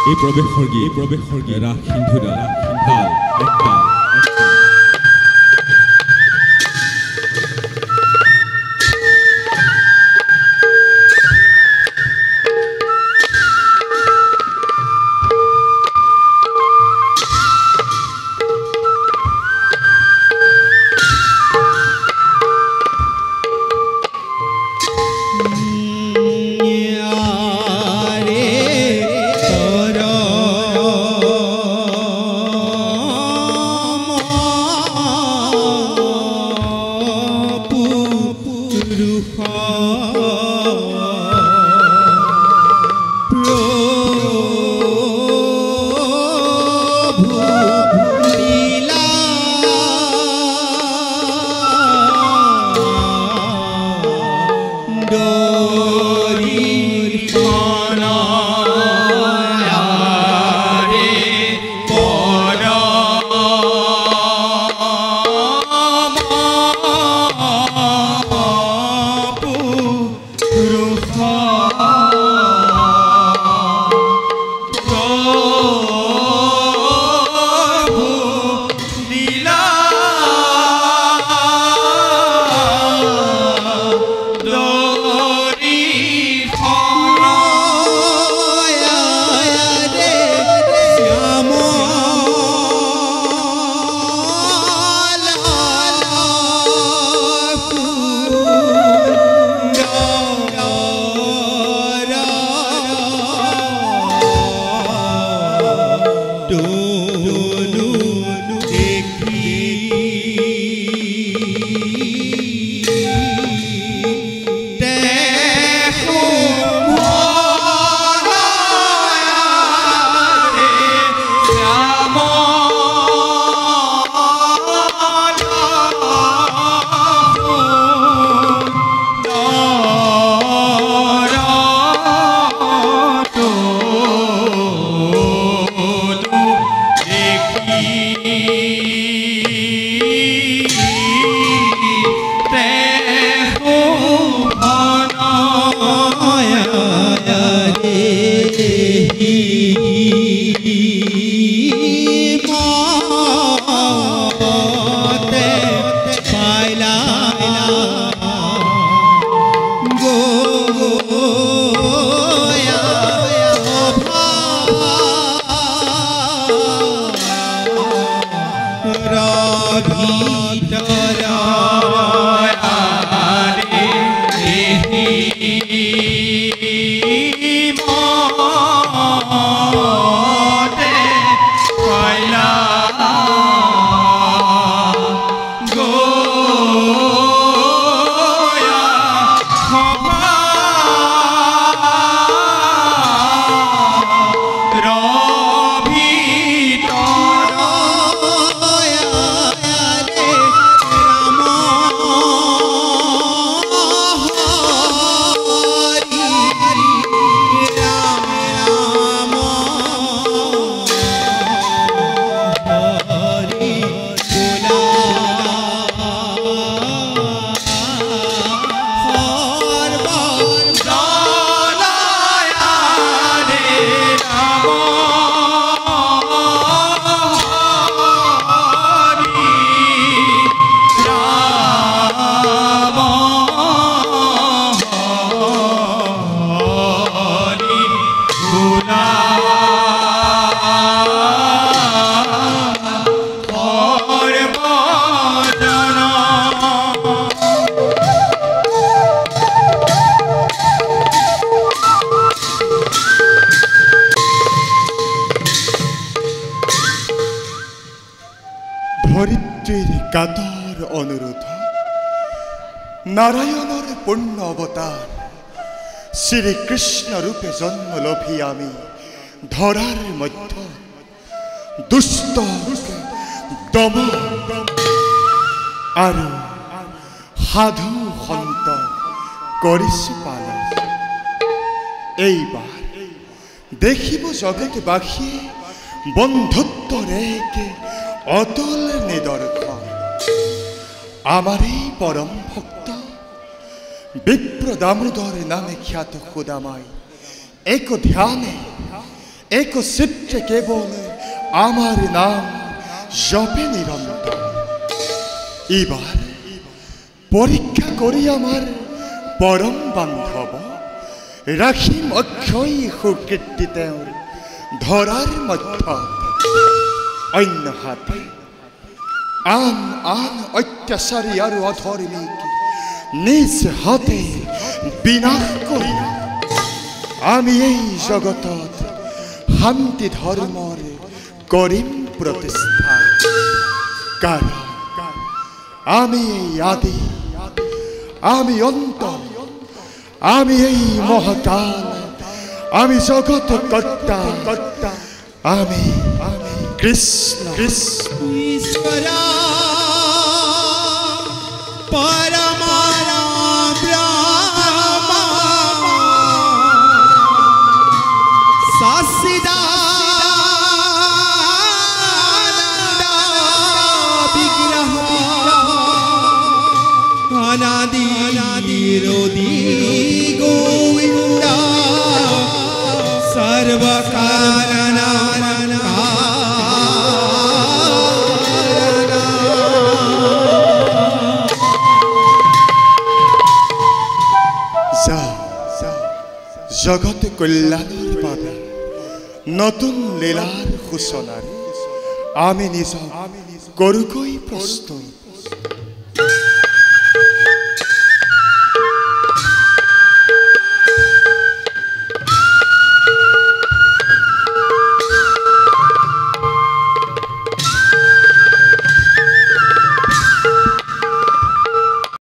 এই প্ৰৱেশৰ গীত ৰাস সিন্ধুৰা তাল একটা কাতর অনুরোধ নারায়ণর পূর্ণ অবতার শ্রীকৃষ্ণ রূপে জন্ম লভি আমি ধরার মধ্য দুষ্ট দম আর সাধু সন্ত কৰিছো পালন এইবাৰ দেখিব জগতবাসীয়ে বন্ধুত্বৰ এক অতল নিদৰ্শন আমার এই পরম ভক্ত বিপ্র দামোদর নামে খ্যাত খুদামাই এক ধ্যানে এক চিত্তে কেবল আমার নাম জপে নিরন্তর। এবার পরীক্ষা করি আমার পরম বান্ধব, রাখিম অক্ষয় সুকীর্তি তেওঁৰ ধৰাৰ মধ্য। অন্য হাতে আন আন অত্যাচাৰী আৰু অধৰ্মীক নিজ হাতে বিনাশ কৰি আমি এই জগতত শান্তি ধৰ্মৰ কৰিম প্ৰতিষ্ঠা। কাৰণ আমি এই আদি, আমি অন্ত, আমি এই মহাকাল, আমি জগত কর্তা, আমি কৃষ্ণ কৃষ্ণ ईश्वरा परमा ब्रह्मा सच्चिदानन्द विग्रह अनादि रोधि गोविन्द सर्वकारण জগত কল্যাণৰ বাবে নতুন লীলাৰ সূচনাৰে আমি নিজক কৰোকৈ প্ৰস্তুত।